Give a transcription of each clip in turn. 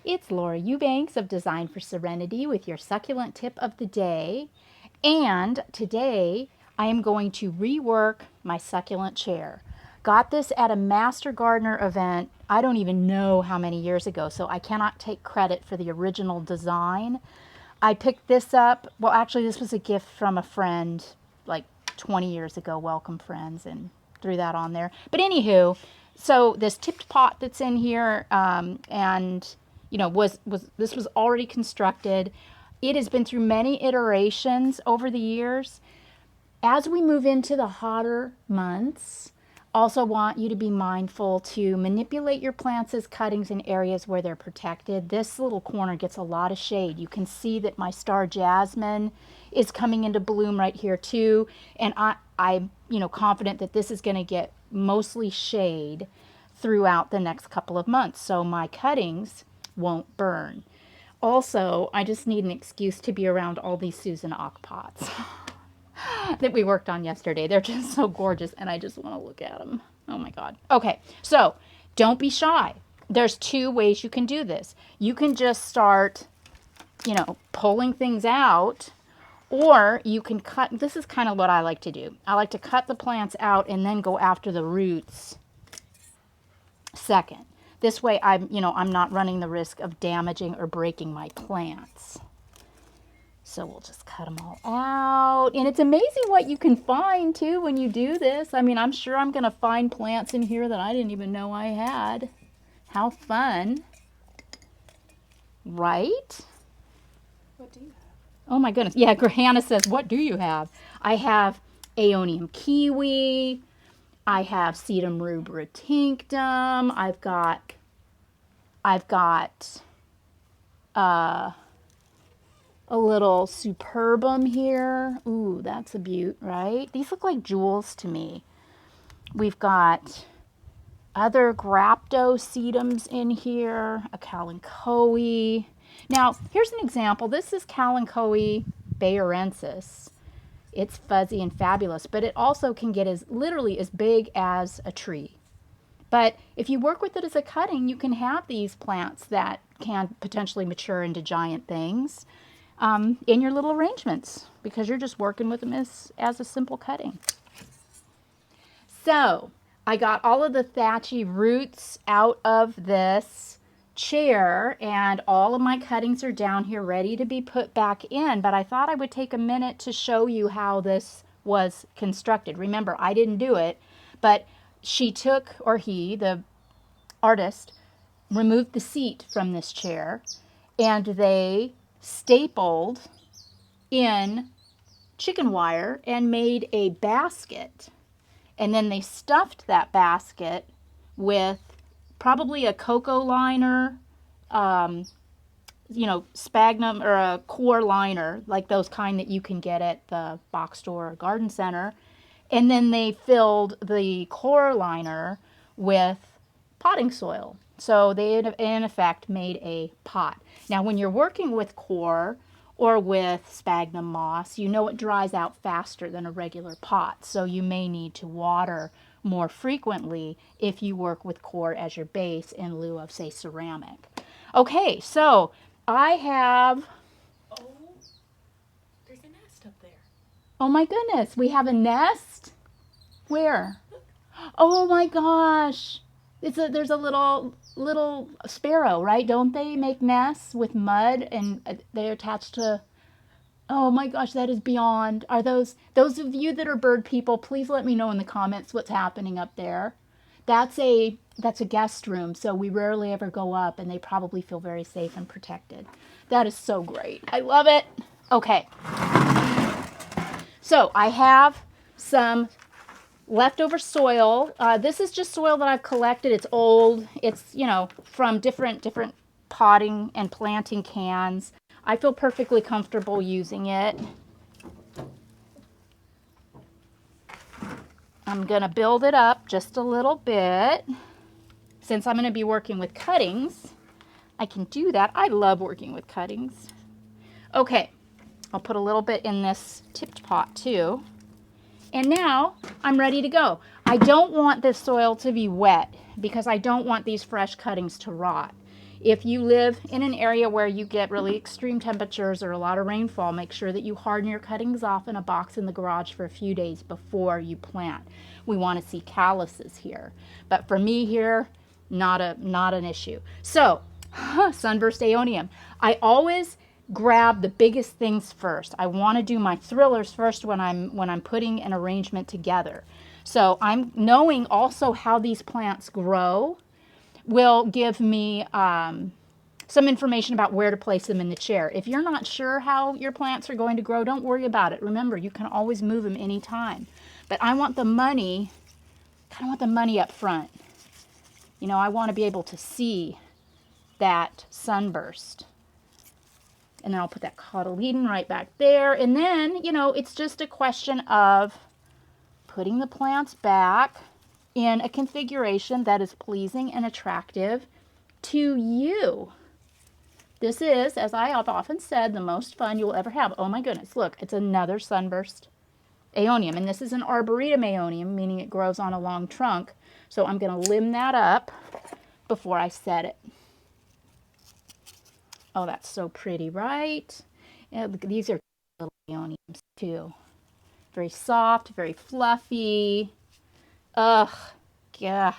It's Laura Eubanks of Design for Serenity with your succulent tip of the day. And today I am going to rework my succulent chair. Got this at a Master Gardener event, I don't even know how many years ago, so I cannot take credit for the original design. I picked this up, well actually this was a gift from a friend like 20 years ago, welcome friends, and threw that on there. But anywho, so this tipped pot that's in here, and you know, this was already constructed. It has been through many iterations over the years. As we move into the hotter months, also want you to be mindful to manipulate your plants' cuttings in areas where they're protected. This little corner gets a lot of shade. You can see that my star jasmine is coming into bloom right here too, and I'm confident that this is going to get mostly shade throughout the next couple of months, so my cuttings won't burn. Also, I just need an excuse to be around all these Susan Ock pots that we worked on yesterday. They're just so gorgeous, and I just want to look at them. Oh my God. Okay, so don't be shy. There's two ways you can do this. You can just start, pulling things out, or you can cut. This is kind of what I like to do. I like to cut the plants out and then go after the roots second. This way I'm not running the risk of damaging or breaking my plants. So we'll just cut them all out. And it's amazing what you can find too when you do this. I mean, I'm sure I'm going to find plants in here that I didn't even know I had. How fun. Right? What do you have? Oh my goodness. Yeah, Hannah says, what do you have? I have Aeonium kiwi. I have Sedum rubra-tinctum. I've got a little superbum here. Ooh, that's a beaut, right? These look like jewels to me. We've got other Graptosedums in here, a Kalanchoe. Now, here's an example. This is Kalanchoe bayerensis. It's fuzzy and fabulous, but it also can get literally as big as a tree. But if you work with it as a cutting, you can have these plants that can potentially mature into giant things in your little arrangements, because you're just working with them as a simple cutting. So I got all of the thatchy roots out of this chair, and all of my cuttings are down here ready to be put back in, but I thought I would take a minute to show you how this was constructed. Remember, I didn't do it, but she took, or he, the artist, removed the seat from this chair, and they stapled in chicken wire and made a basket. And then they stuffed that basket with probably a cocoa liner, sphagnum or a core liner, like those kind that you can get at the box store or garden center. And then they filled the core liner with potting soil. So they, in effect, made a pot. Now, when you're working with core or with sphagnum moss, you know it dries out faster than a regular pot. So you may need to water more frequently if you work with core as your base in lieu of, say, ceramic. Okay, so I have... Oh, there's a nest up there. Oh my goodness, we have a nest? Where? Oh my gosh. There's a little sparrow, right? Don't they make nests with mud and they're attached to... Oh my gosh, that is beyond. Are those of you that are bird people, please let me know in the comments what's happening up there. That's a guest room, so we rarely ever go up, and they probably feel very safe and protected. That is so great. I love it. Okay. So I have some leftover soil. This is just soil that I've collected. It's old. It's, from different potting and planting cans. I feel perfectly comfortable using it. I'm going to build it up just a little bit. Since I'm going to be working with cuttings, I can do that. I love working with cuttings. Okay, I'll put a little bit in this tipped pot too. And now I'm ready to go. I don't want this soil to be wet because I don't want these fresh cuttings to rot. If you live in an area where you get really extreme temperatures or a lot of rainfall, make sure that you harden your cuttings off in a box in the garage for a few days before you plant. We want to see calluses here. But for me here, not an issue. So, sunburst aeonium. I always grab the biggest things first. I want to do my thrillers first when I'm putting an arrangement together. So I'm knowing also how these plants grow will give me some information about where to place them in the chair. If you're not sure how your plants are going to grow, don't worry about it. Remember, you can always move them anytime. But I want the money, kind of want the money up front. You know, I want to be able to see that sunburst. And then I'll put that cotyledon right back there. And then, you know, it's just a question of putting the plants back in a configuration that is pleasing and attractive to you. This is, as I have often said, the most fun you'll ever have. Oh my goodness, look, it's another sunburst aeonium. And this is an arboretum aeonium, meaning it grows on a long trunk. So I'm going to limb that up before I set it. Oh, that's so pretty, right? Yeah, these are little aeoniums too. Very soft, very fluffy. Ugh, God.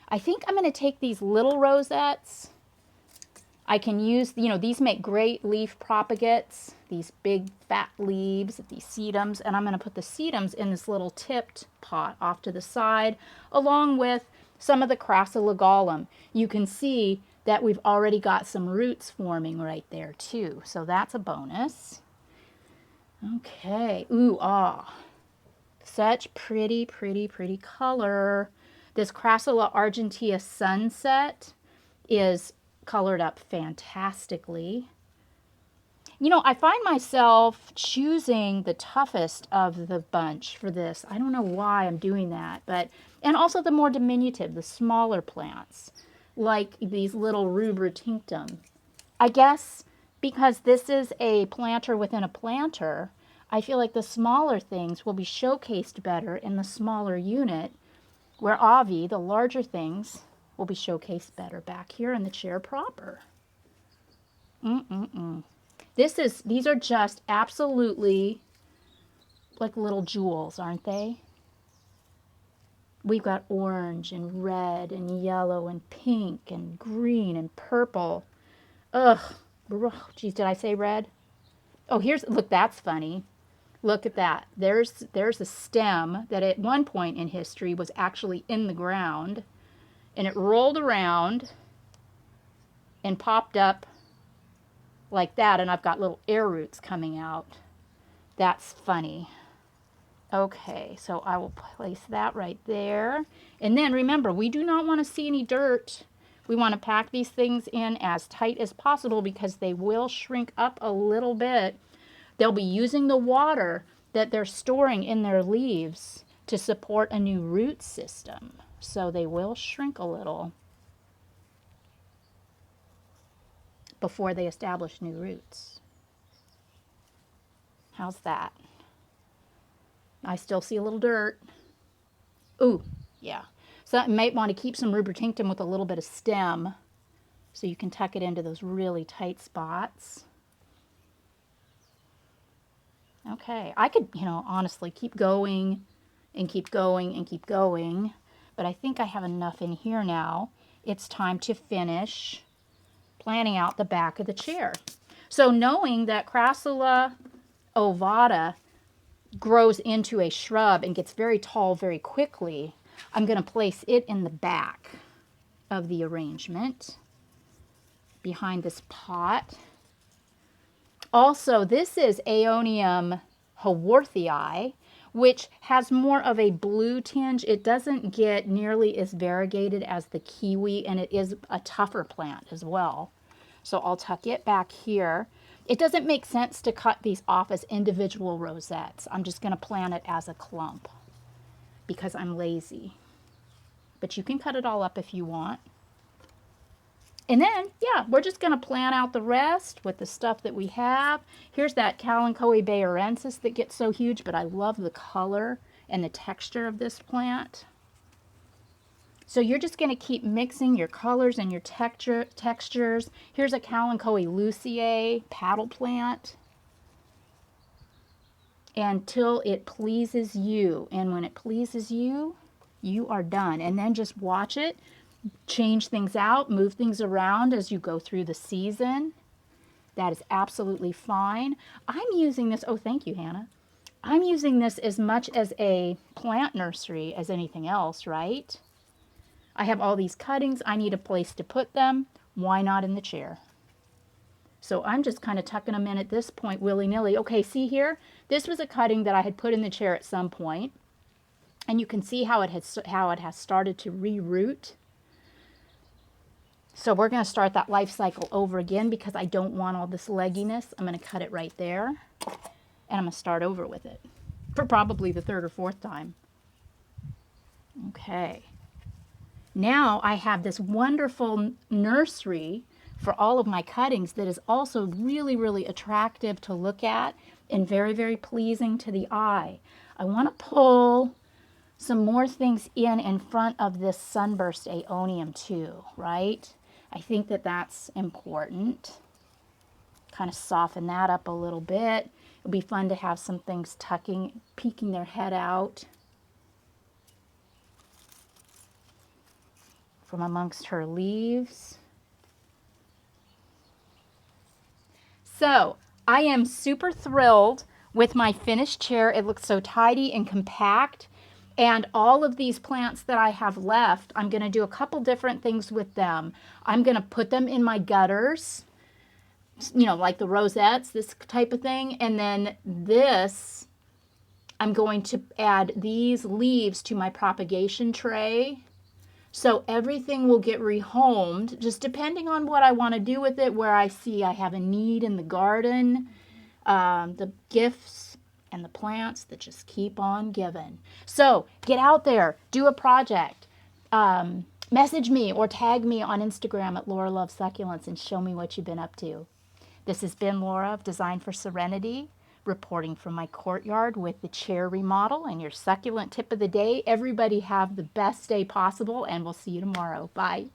I think I'm going to take these little rosettes. I can use, you know, these make great leaf propagates, these big fat leaves, these sedums, and I'm going to put the sedums in this little tipped pot off to the side, along with some of the Crassulagalum. You can see that we've already got some roots forming right there too, so that's a bonus. Okay, ooh, ah. Such pretty, pretty, pretty color. This Crassula argentea Sunset is colored up fantastically. You know, I find myself choosing the toughest of the bunch for this. I don't know why I'm doing that, but, and also the more diminutive, the smaller plants, like these little rubra-tinctum. I guess because this is a planter within a planter, I feel like the smaller things will be showcased better in the smaller unit, where Avi, the larger things, will be showcased better back here in the chair proper. These are just absolutely like little jewels, aren't they? We've got orange and red and yellow and pink and green and purple. Ugh, geez, did I say red? Oh, look, that's funny. Look at that. There's a stem that at one point in history was actually in the ground, and it rolled around and popped up like that, and I've got little air roots coming out. That's funny. Okay, so I will place that right there. And then remember, we do not want to see any dirt. We want to pack these things in as tight as possible because they will shrink up a little bit. They'll be using the water that they're storing in their leaves to support a new root system. So they will shrink a little before they establish new roots. How's that? I still see a little dirt. Ooh, yeah. So you might want to keep some rubra-tinctum with a little bit of stem so you can tuck it into those really tight spots. Okay, I could, you know, honestly keep going and keep going and keep going, but I think I have enough in here now. It's time to finish planning out the back of the chair. So knowing that Crassula ovata grows into a shrub and gets very tall very quickly, I'm going to place it in the back of the arrangement behind this pot. Also, this is Aeonium haworthii, which has more of a blue tinge. It doesn't get nearly as variegated as the kiwi, and it is a tougher plant as well. So I'll tuck it back here. It doesn't make sense to cut these off as individual rosettes. I'm just going to plant it as a clump because I'm lazy. But you can cut it all up if you want. And then, yeah, we're just going to plan out the rest with the stuff that we have. Here's that Kalanchoe bayerensis that gets so huge, but I love the color and the texture of this plant. So you're just going to keep mixing your colors and your textures. Here's a Kalanchoe luciae paddle plant until it pleases you. And when it pleases you, you are done. And then just watch it, change things out, move things around as you go through the season. That is absolutely fine. I'm using this, oh, thank you, Hannah. I'm using this as much as a plant nursery as anything else, right? I have all these cuttings. I need a place to put them. Why not in the chair? So I'm just kind of tucking them in at this point willy-nilly. Okay, see here? This was a cutting that I had put in the chair at some point. And you can see how it has started to reroot. So we're going to start that life cycle over again because I don't want all this legginess. I'm going to cut it right there. And I'm going to start over with it for probably the third or fourth time. Okay. Now I have this wonderful nursery for all of my cuttings that is also really, really attractive to look at and very, very pleasing to the eye. I want to pull some more things in front of this sunburst aeonium too, right? I think that that's important. Kind of soften that up a little bit. It'll be fun to have some things peeking their head out from amongst her leaves. So I am super thrilled with my finished chair. It looks so tidy and compact. And all of these plants that I have left, I'm going to do a couple different things with them. I'm going to put them in my gutters, you know, like the rosettes, this type of thing. And then this, I'm going to add these leaves to my propagation tray. So everything will get rehomed, just depending on what I want to do with it, where I see I have a need in the garden, the gifts and the plants that just keep on giving. So get out there, do a project, message me or tag me on Instagram at Laura Loves Succulents and show me what you've been up to. This has been Laura of Design for Serenity, reporting from my courtyard with the chair remodel and your succulent tip of the day. Everybody have the best day possible, and we'll see you tomorrow. Bye.